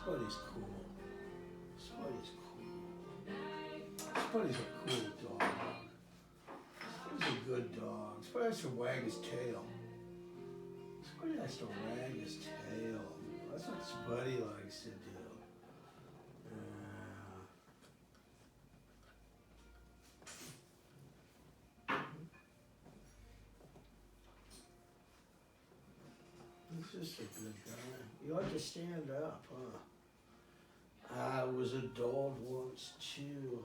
Spuddy's cool. Spuddy's cool. Spuddy's a cool dog. Spuddy's a good dog. Spuddy has to wag his tail. Spuddy has to wag his tail. That's what Spuddy likes to do. He's just a good guy. You ought to stand up, huh? I was a dog once too.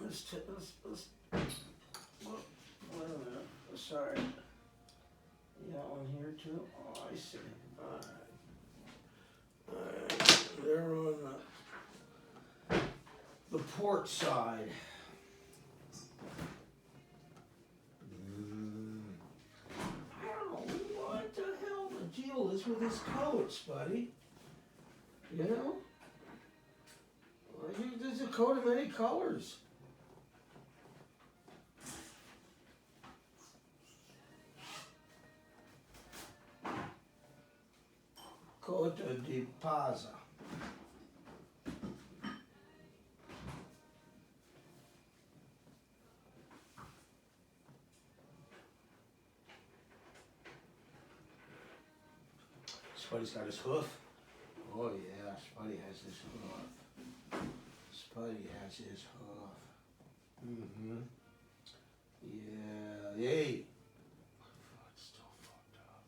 Let's wait a minute. Sorry. You got one here too? Oh, I see. Alright. Alright. They're on the port side. What the hell the deal is with his coat, Spuddy? You know? There's a coat of many colors. Coat de Paza. Spuddy's got his hoof. Oh yeah, Spuddy has his hoof. Spuddy has his hoof. Mm-hmm. Yeah, hey. It's still fucked up.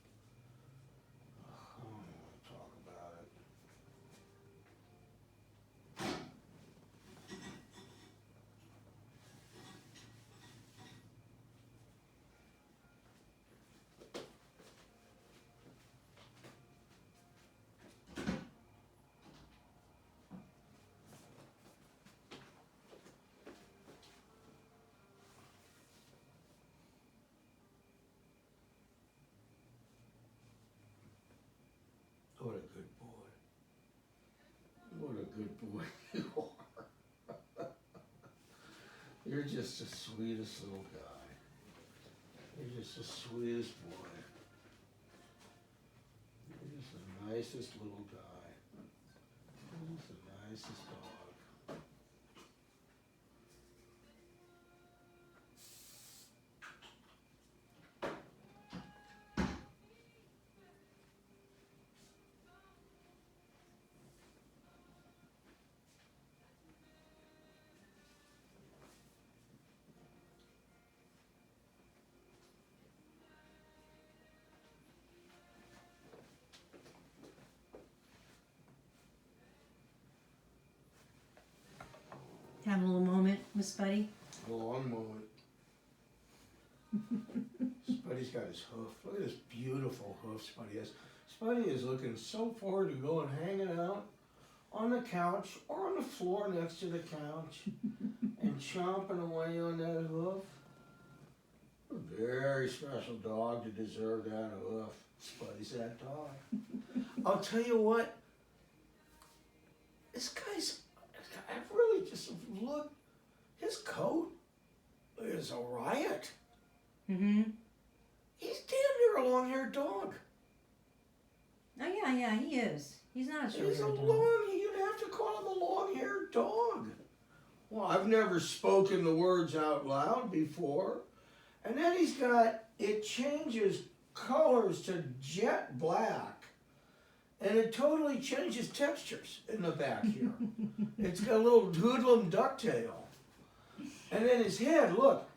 I don't want to talk about it. What a good boy. What a good boy you are. You're just the sweetest little guy. You're just the sweetest boy. You're just the nicest little guy. You're just the nicest dog. Having a little moment with Spuddy? A long moment. Spuddy's got his hoof. Look at this beautiful hoof Spuddy has. Spuddy is looking so forward to going hanging out on the couch or on the floor next to the couch and chomping away on that hoof. A very special dog to deserve that hoof. Spuddy's that dog. I'll tell you what, this guy's, I've really just looked, his coat is a riot. Mm-hmm. He's damn near a long-haired dog. Oh yeah, he is. He's not a short He's a dog. you'd have to call him a long-haired dog. Well, I've never spoken the words out loud before. And then he's got, it changes colors to jet black. And it totally changes textures in the back here. It's got a little hoodlum ducktail. And then his head, look,